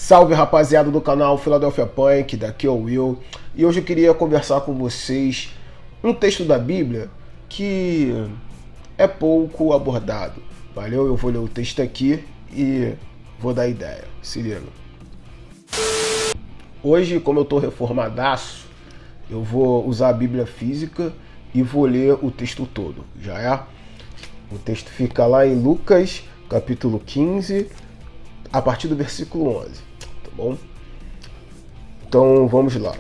Salve, rapaziada do canal Philadelphia Punk, daqui é o Will. E hoje eu queria conversar com vocês um texto da Bíblia que é pouco abordado. Valeu? Eu vou ler o texto aqui e vou dar ideia. Se liga. Hoje, como eu tô reformadaço, eu vou usar a Bíblia física e vou ler o texto todo. Já é? O texto fica lá em Lucas, capítulo 15, a partir do versículo 11, tá bom? Então vamos lá.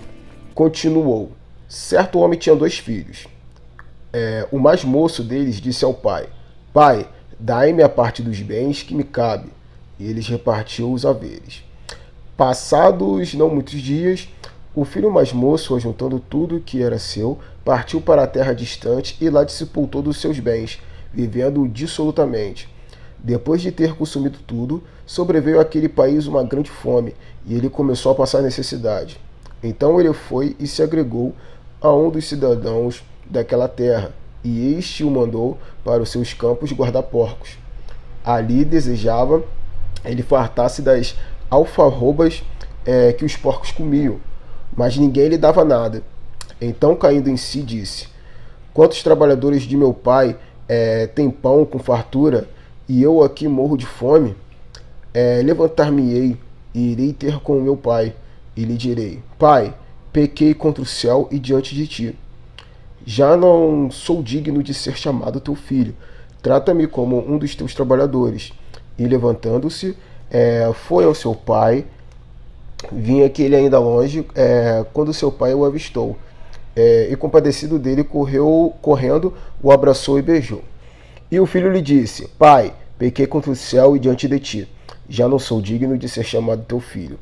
Continuou. Certo homem tinha 2 filhos. O mais moço deles disse ao pai: Pai, dai-me a parte dos bens que me cabe. E eles repartiu os haveres. Passados não muitos dias, o filho mais moço, ajuntando tudo que era seu, partiu para a terra distante e lá dissipou todos os seus bens, vivendo dissolutamente. Depois de ter consumido tudo, sobreveio àquele país uma grande fome, e ele começou a passar necessidade. Então ele foi e se agregou a um dos cidadãos daquela terra, e este o mandou para os seus campos guardar porcos. Ali desejava ele fartar-se das alfarrobas que os porcos comiam, mas ninguém lhe dava nada. Então, caindo em si, disse: Quantos trabalhadores de meu pai têm pão com fartura, e eu aqui morro de fome? Levantar-me-ei e irei ter com meu pai, e lhe direi: Pai, pequei contra o céu e diante de ti. Já não sou digno de ser chamado teu filho. Trata-me como um dos teus trabalhadores. E levantando-se, foi ao seu pai. Vinha que ele ainda longe, quando seu pai o avistou. E compadecido dele, correndo, o abraçou e beijou. E o filho lhe disse: Pai, pequei contra o céu e diante de ti. Já não sou digno de ser chamado teu filho.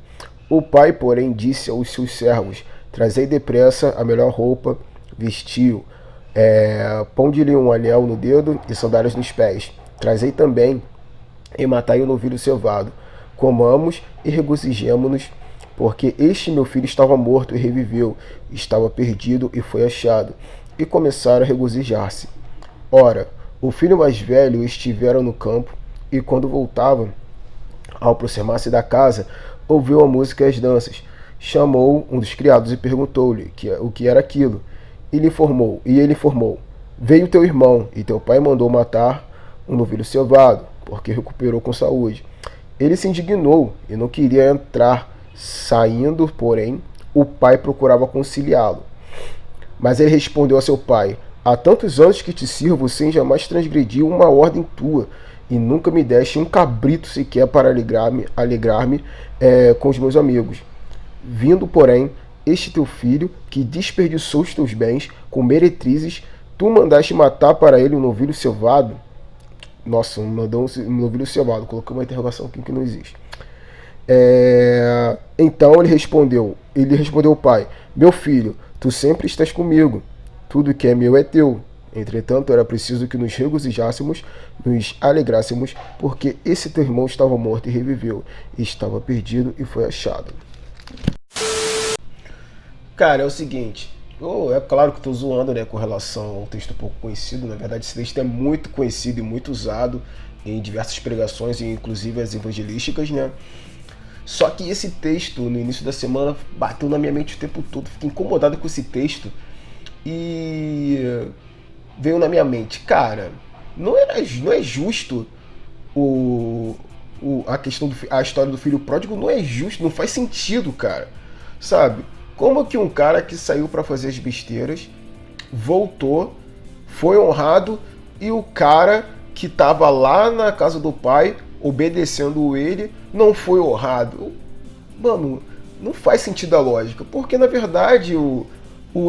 O pai, porém, disse aos seus servos: Trazei depressa a melhor roupa, vestiu, ponde-lhe um anel no dedo e sandálias nos pés. Trazei também e matai o novilho cevado. Comamos e regozijemo-nos, porque este meu filho estava morto e reviveu, estava perdido e foi achado. E começaram a regozijar-se. Ora, o filho mais velho estivera no campo, e quando voltava, ao aproximar-se da casa, ouviu a música e as danças. Chamou um dos criados e perguntou-lhe o que era aquilo. E ele informou: Veio teu irmão, e teu pai mandou matar um novilho cevado, porque recuperou com saúde. Ele se indignou e não queria entrar. Saindo, porém, o pai procurava conciliá-lo. Mas ele respondeu a seu pai: Há tantos anos que te sirvo sem jamais transgredir uma ordem tua, e nunca me deste um cabrito sequer para alegrar-me com os meus amigos. Vindo, porém, este teu filho, que desperdiçou os teus bens com meretrizes, tu mandaste matar para ele um novilho cevado. Nossa, mandou um novilho cevado. Coloquei uma interrogação aqui que não existe. Então ele respondeu ao pai: Meu filho, tu sempre estás comigo. Tudo que é meu é teu. Entretanto, era preciso que nos regozijássemos, nos alegrássemos, porque esse teu irmão estava morto e reviveu, e estava perdido e foi achado. Cara, é o seguinte, é claro que estou zoando, né, com relação ao texto pouco conhecido. Na verdade, esse texto é muito conhecido e muito usado em diversas pregações, inclusive as evangelísticas, né? Só que esse texto, no início da semana, bateu na minha mente o tempo todo. Fiquei incomodado com esse texto e veio na minha mente: cara, não é justo a história do filho pródigo. Não é justo, não faz sentido, cara. Sabe? Como que um cara que saiu para fazer as besteiras, voltou, foi honrado, e o cara que estava lá na casa do pai, obedecendo ele, não foi honrado? Mano, não faz sentido a lógica, porque na verdade o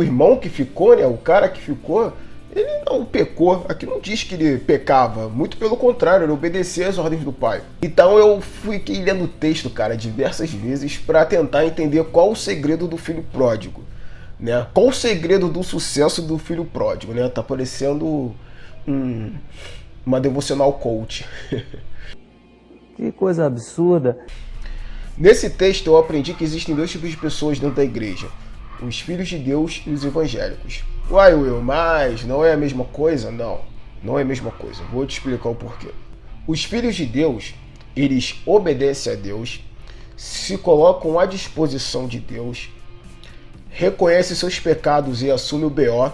irmão que ficou, né, o cara que ficou, ele não pecou. Aqui não diz que ele pecava, muito pelo contrário, ele obedecia às ordens do pai. Então eu fiquei lendo o texto, cara, diversas vezes para tentar entender qual o segredo do filho pródigo, né? Qual o segredo do sucesso do filho pródigo, né? Tá parecendo uma devocional coach. Que coisa absurda. Nesse texto eu aprendi que existem 2 tipos de pessoas dentro da igreja: os filhos de Deus e os evangélicos. Uai, Will, mas não é a mesma coisa? Não, não é a mesma coisa. Vou te explicar o porquê. Os filhos de Deus, eles obedecem a Deus, se colocam à disposição de Deus, reconhecem seus pecados e assumem o BO,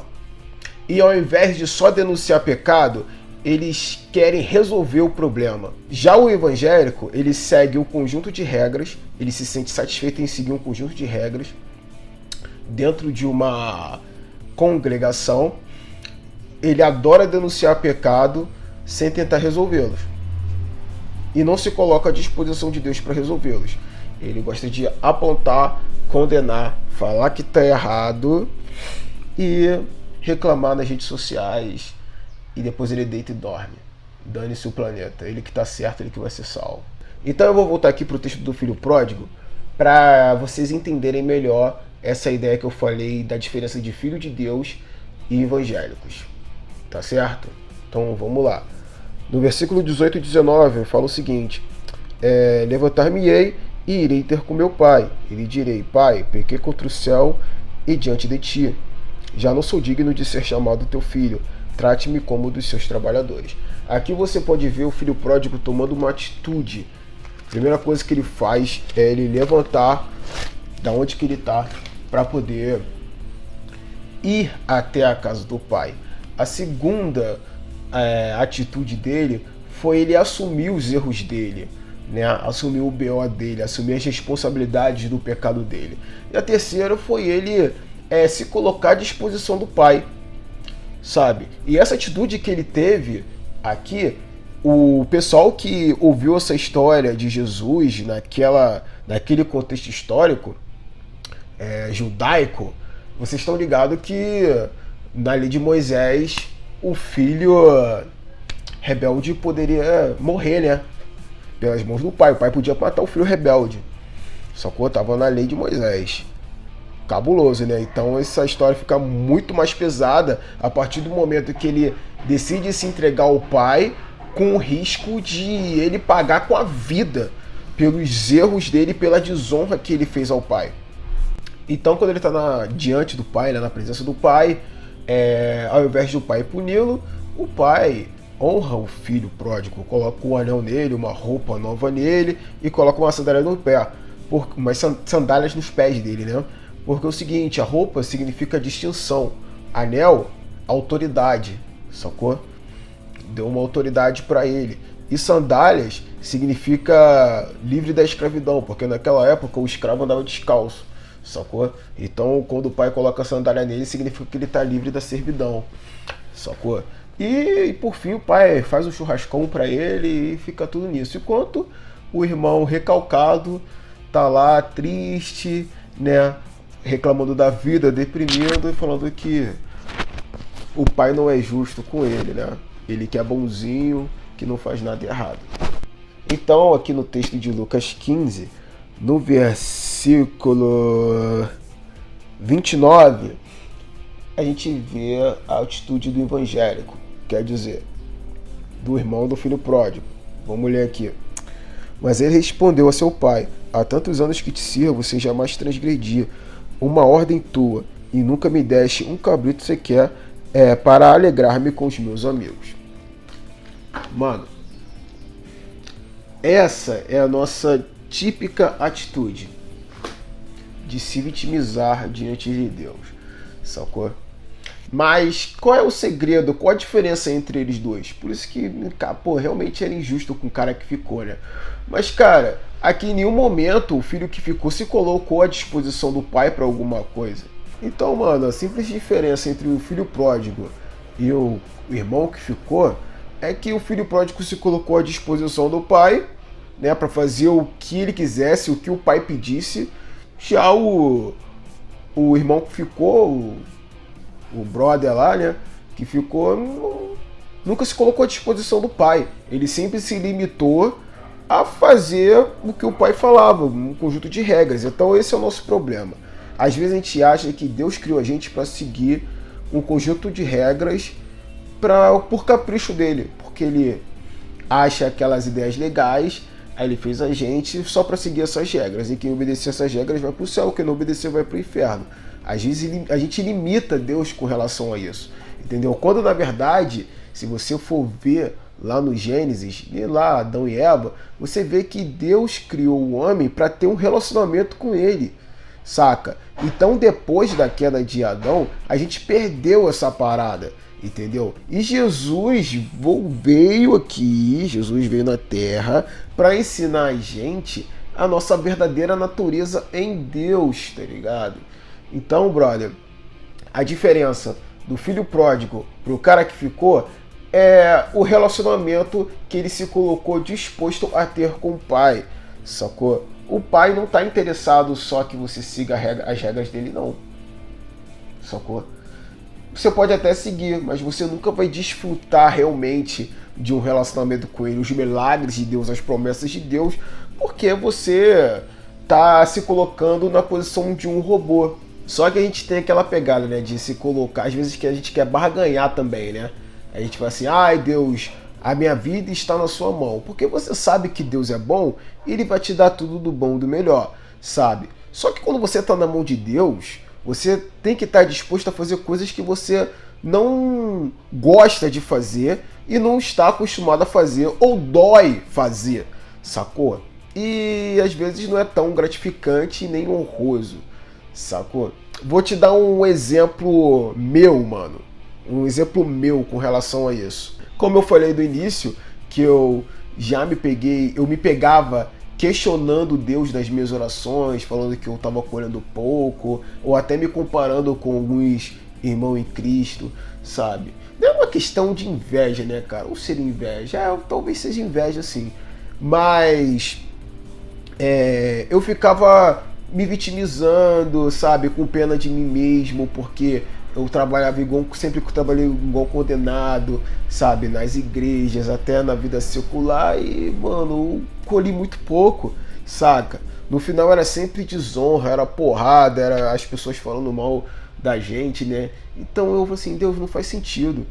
e ao invés de só denunciar pecado, eles querem resolver o problema. Já o evangélico, ele segue um conjunto de regras, ele se sente satisfeito em seguir um conjunto de regras dentro de uma congregação, ele adora denunciar pecado sem tentar resolvê-los. E não se coloca à disposição de Deus para resolvê-los. Ele gosta de apontar, condenar, falar que está errado e reclamar nas redes sociais. E depois ele deita e dorme. Dane-se o planeta. Ele que está certo, ele que vai ser salvo. Então eu vou voltar aqui para o texto do filho pródigo para vocês entenderem melhor essa ideia que eu falei da diferença de filho de Deus e evangélicos. Tá certo? Então vamos lá. No versículo 18 e 19 fala o seguinte: levantar-me-ei e irei ter com meu pai. E lhe direi: Pai, pequei contra o céu e diante de ti. Já não sou digno de ser chamado teu filho. Trate-me como dos seus trabalhadores. Aqui você pode ver o filho pródigo tomando uma atitude. A primeira coisa que ele faz é ele levantar da onde que ele está para poder ir até a casa do pai. A segunda atitude dele foi ele assumir os erros dele, né? Assumir o BO dele, assumir as responsabilidades do pecado dele. E a terceira foi ele se colocar à disposição do pai, sabe? E essa atitude que ele teve aqui, o pessoal que ouviu essa história de Jesus naquele contexto histórico judaico, vocês estão ligados que na lei de Moisés o filho rebelde poderia morrer, né? Pelas mãos do pai. O pai podia matar o filho rebelde. Só que estava na lei de Moisés. Cabuloso, né? Então essa história fica muito mais pesada a partir do momento que ele decide se entregar ao pai, com o risco de ele pagar com a vida pelos erros dele, pela desonra que ele fez ao pai. Então quando ele está diante do pai, né, na presença do pai, ao invés do pai puni-lo, o pai honra o filho pródigo, coloca um anel nele, uma roupa nova nele e coloca uma sandália no pé, umas sandálias nos pés dele, né? Porque é o seguinte, a roupa significa distinção, anel, autoridade, sacou? Deu uma autoridade para ele. E sandálias significa livre da escravidão, porque naquela época o escravo andava descalço, sacou? Então quando o pai coloca a sandália nele, significa que ele está livre da servidão, sacou? E por fim o pai faz um churrascão para ele e fica tudo nisso. Enquanto o irmão recalcado tá lá triste, né? Reclamando da vida, deprimido e falando que o pai não é justo com ele, né? Ele que é bonzinho, que não faz nada errado. Então, aqui no texto de Lucas 15, no versículo 29, a gente vê a atitude do evangélico, quer dizer, do irmão do filho pródigo. Vamos ler aqui. Mas ele respondeu a seu pai: há tantos anos que te sirvo, sem jamais transgredir uma ordem tua, e nunca me deste um cabrito sequer para alegrar-me com os meus amigos. Mano, essa é a nossa típica atitude de se vitimizar diante de Deus, sacou? Mas qual é o segredo, qual a diferença entre eles dois? Por isso que, realmente era injusto com o cara que ficou, né? Mas, cara, aqui em nenhum momento o filho que ficou se colocou à disposição do pai para alguma coisa. Então, mano, a simples diferença entre o filho pródigo e o irmão que ficou é que o filho pródigo se colocou à disposição do pai, né, para fazer o que ele quisesse, o que o pai pedisse. Já o irmão que ficou, o brother lá, né, que ficou, nunca se colocou à disposição do pai. Ele sempre se limitou a fazer o que o pai falava, um conjunto de regras. Então esse é o nosso problema. Às vezes a gente acha que Deus criou a gente para seguir um conjunto de regras por capricho dele, porque ele acha aquelas ideias legais, aí ele fez a gente só para seguir essas regras, e quem obedecer essas regras vai para o céu, quem não obedecer vai para o inferno. Às vezes a gente limita Deus com relação a isso, entendeu? Quando na verdade, se você for ver lá no Gênesis, e lá Adão e Eva, você vê que Deus criou o homem para ter um relacionamento com ele, saca? Então depois da queda de Adão, a gente perdeu essa parada, entendeu? E Jesus veio aqui, Jesus veio na Terra para ensinar a gente a nossa verdadeira natureza em Deus, tá ligado? Então, brother, a diferença do filho pródigo pro cara que ficou é o relacionamento que ele se colocou disposto a ter com o pai, sacou? O pai não tá interessado só que você siga as regras dele, não, sacou? Você pode até seguir, mas você nunca vai desfrutar realmente de um relacionamento com ele, os milagres de Deus, as promessas de Deus, porque você tá se colocando na posição de um robô. Só que a gente tem aquela pegada, né, de se colocar, às vezes que a gente quer barganhar também, né? A gente fala assim, ai Deus, a minha vida está na sua mão. Porque você sabe que Deus é bom, ele vai te dar tudo do bom e do melhor, sabe? Só que quando você está na mão de Deus, você tem que estar disposto a fazer coisas que você não gosta de fazer e não está acostumado a fazer, ou dói fazer, sacou? E às vezes não é tão gratificante nem honroso, sacou? Vou te dar um exemplo meu, mano. Um exemplo meu com relação a isso. Como eu falei do início, que eu me pegava questionando Deus nas minhas orações, falando que eu estava colhendo pouco, ou até me comparando com alguns irmãos em Cristo, sabe? Não é uma questão de inveja, né, cara? Ou seria inveja? Talvez seja inveja, sim. Mas eu ficava me vitimizando, sabe? Com pena de mim mesmo, porque eu trabalhava sempre trabalhei igual condenado, sabe? Nas igrejas, até na vida secular, e, mano, eu colhi muito pouco, saca? No final era sempre desonra, era porrada, era as pessoas falando mal da gente, né? Então eu falei assim, Deus, não faz sentido.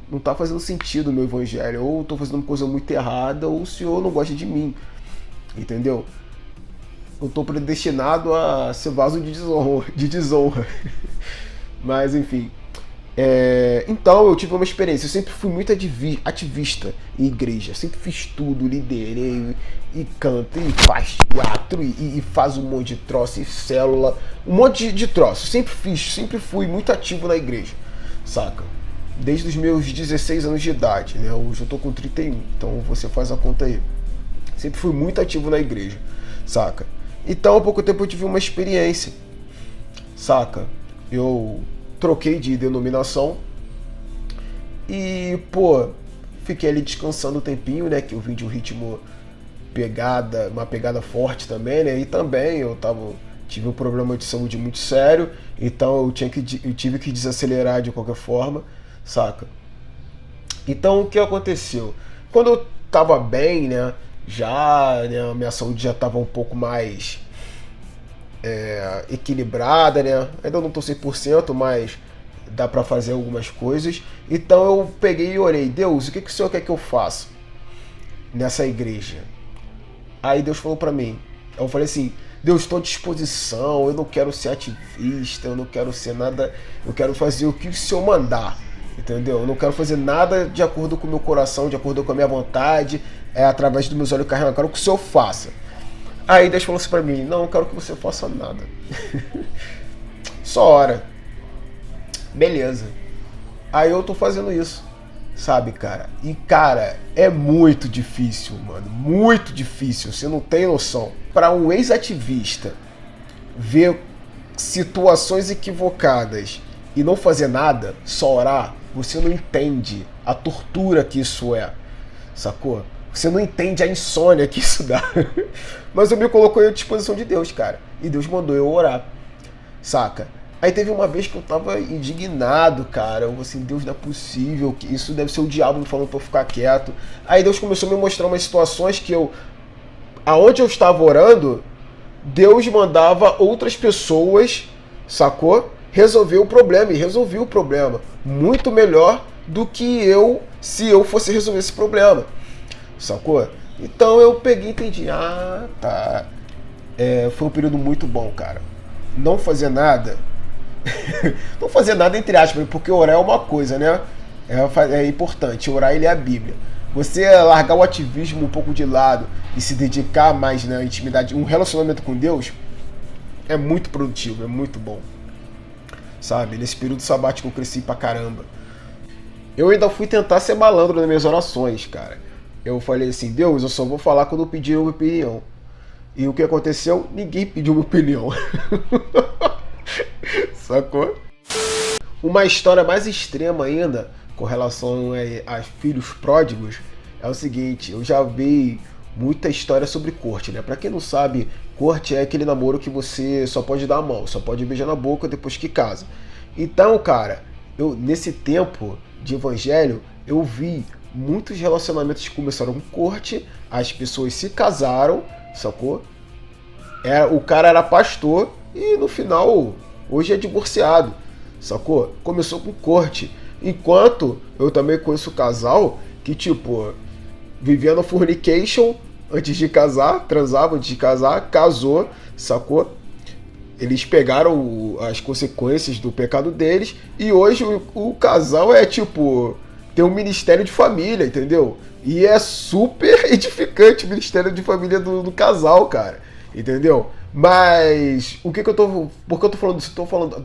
Não tá fazendo sentido o meu evangelho. Ou eu tô fazendo uma coisa muito errada, ou o Senhor não gosta de mim. Entendeu? Eu tô predestinado a ser vaso de desonra. Mas enfim. Então eu tive uma experiência. Eu sempre fui muito ativista em igreja. Sempre fiz tudo, liderei, e canto, e faz teatro, e faz um monte de troço, e célula, um monte de troço. Sempre fui muito ativo na igreja, saca? Desde os meus 16 anos de idade, né? Hoje eu tô com 31, então você faz a conta aí. Sempre fui muito ativo na igreja, saca? Então há pouco tempo eu tive uma experiência, saca? Eu troquei de denominação e, pô, fiquei ali descansando um tempinho, né? Que eu vim de um ritmo uma pegada forte também, né? E também tive um problema de saúde muito sério, então eu tive que desacelerar de qualquer forma, saca? Então o que aconteceu? Quando eu tava bem, né? A minha saúde já tava um pouco mais equilibrada, né? Ainda não tô 100%, mas dá pra fazer algumas coisas. Então eu peguei e orei, Deus, o que o Senhor quer que eu faça nessa igreja? Aí Deus falou pra mim, eu falei assim, Deus, estou à disposição, eu não quero ser ativista, eu não quero ser nada, eu quero fazer o que o Senhor mandar, entendeu? Eu não quero fazer nada de acordo com o meu coração, de acordo com a minha vontade, através dos meus olhos carregando, eu quero que o Senhor faça. Aí Deus falou assim pra mim, não quero que você faça nada. Só ora. Beleza. Aí eu tô fazendo isso, sabe, cara? E, cara, é muito difícil, mano. Muito difícil, você não tem noção. Para um ex-ativista ver situações equivocadas e não fazer nada, só orar, você não entende a tortura que isso é, sacou? Você não entende a insônia que isso dá. Mas eu me coloquei à disposição de Deus, cara. E Deus mandou eu orar, saca? Aí teve uma vez que eu tava indignado, cara. Eu falei assim, Deus, não é possível, que isso deve ser o diabo me falando pra eu ficar quieto. Aí Deus começou a me mostrar umas situações que aonde eu estava orando, Deus mandava outras pessoas, sacou? Resolver o problema, e resolvi o problema. Muito melhor do que se eu fosse resolver esse problema, sacou? Então eu peguei e entendi, tá. Foi um período muito bom, cara. Não fazer nada, não fazer nada entre aspas, porque orar é uma coisa, né? É importante, orar ele é a Bíblia. Você largar o ativismo um pouco de lado e se dedicar mais na intimidade, um relacionamento com Deus, é muito produtivo, é muito bom. Sabe? Nesse período sabático eu cresci pra caramba. Eu ainda fui tentar ser malandro nas minhas orações, cara. Eu falei assim, Deus, eu só vou falar quando pedir uma opinião. E o que aconteceu? Ninguém pediu uma opinião. Sacou? Uma história mais extrema ainda, com relação a filhos pródigos, é o seguinte, eu já vi muita história sobre corte, né? Pra quem não sabe, corte é aquele namoro que você só pode dar a mão, só pode beijar na boca depois que casa. Então, cara, nesse tempo de evangelho, eu vi muitos relacionamentos que começaram com corte, as pessoas se casaram, sacou? O cara era pastor e no final, hoje é divorciado, sacou? Começou com corte. Enquanto eu também conheço casal que, tipo, vivia no fornication antes de casar, transava antes de casar, casou, sacou? Eles pegaram as consequências do pecado deles e hoje o casal é tipo, tem um ministério de família, entendeu? E é super edificante o ministério de família do casal, cara, entendeu? Mas por que eu tô falando isso?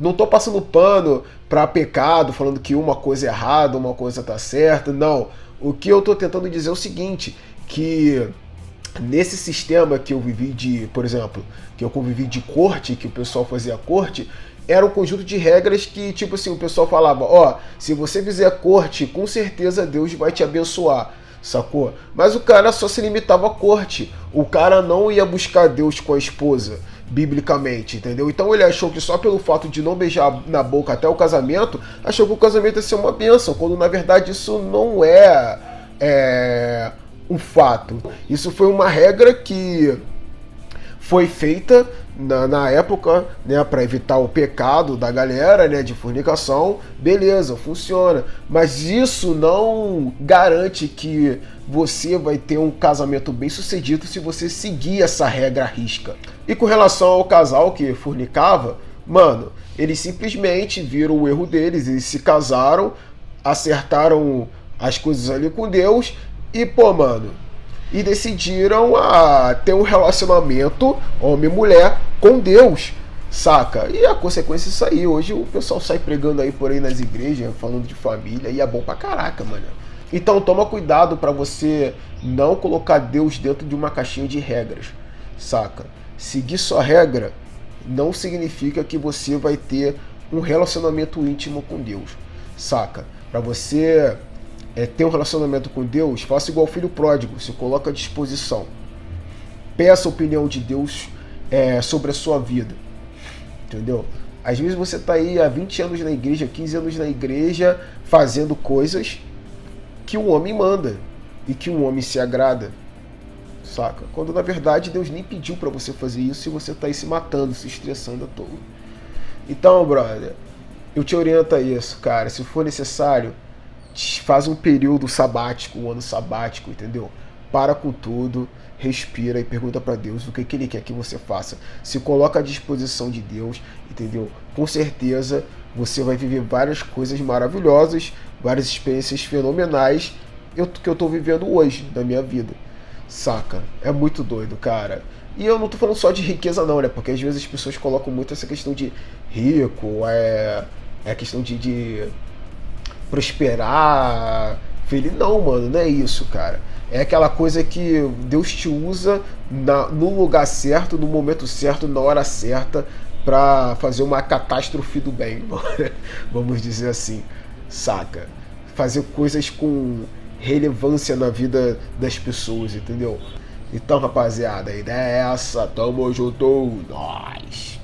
Não tô passando pano pra pecado, falando que uma coisa é errada, uma coisa tá certa, não. O que eu tô tentando dizer é o seguinte, que nesse sistema que eu vivi por exemplo, que eu convivi de corte, que o pessoal fazia corte, era um conjunto de regras que, tipo assim, o pessoal falava, ó, se você fizer corte, com certeza Deus vai te abençoar, sacou? Mas o cara só se limitava a corte, o cara não ia buscar Deus com a esposa, biblicamente, entendeu? Então ele achou que só pelo fato de não beijar na boca até o casamento, achou que o casamento ia ser uma bênção, quando na verdade isso não é um fato. Isso foi uma regra que foi feita na época, né, para evitar o pecado da galera, né, de fornicação. Beleza, funciona. Mas isso não garante que você vai ter um casamento bem sucedido se você seguir essa regra à risca. E com relação ao casal que fornicava, mano, eles simplesmente viram o erro deles, eles se casaram, acertaram as coisas ali com Deus e, pô, mano, e decidiram ter um relacionamento homem e mulher com Deus, saca? E a consequência é isso aí. Hoje o pessoal sai pregando aí por aí nas igrejas, falando de família, e é bom pra caraca, mano. Então toma cuidado pra você não colocar Deus dentro de uma caixinha de regras, saca? Seguir sua regra não significa que você vai ter um relacionamento íntimo com Deus, saca? Pra você ter um relacionamento com Deus, faça igual o filho pródigo, se coloca à disposição. Peça a opinião de Deus sobre a sua vida, entendeu? Às vezes você está aí há 20 anos na igreja, 15 anos na igreja, fazendo coisas que um homem manda e que um homem se agrada, saca? Quando na verdade Deus nem pediu para você fazer isso e você está aí se matando, se estressando à toa. Então, brother, eu te oriento a isso, cara. Se for necessário, faz um período sabático, um ano sabático, entendeu? Para com tudo, respira e pergunta para Deus o que Ele quer que você faça. Se coloca à disposição de Deus, entendeu? Com certeza você vai viver várias coisas maravilhosas, várias experiências fenomenais que eu tô vivendo hoje na minha vida, saca? É muito doido, cara. E eu não tô falando só de riqueza não, né? Porque às vezes as pessoas colocam muito essa questão de rico, a questão de prosperar, feliz. Não, mano, não é isso, cara. É aquela coisa que Deus te usa no lugar certo, no momento certo, na hora certa, pra fazer uma catástrofe do bem, vamos dizer assim, saca? Fazer coisas com relevância na vida das pessoas, entendeu? Então, rapaziada, a ideia é essa. Tamo junto, nós!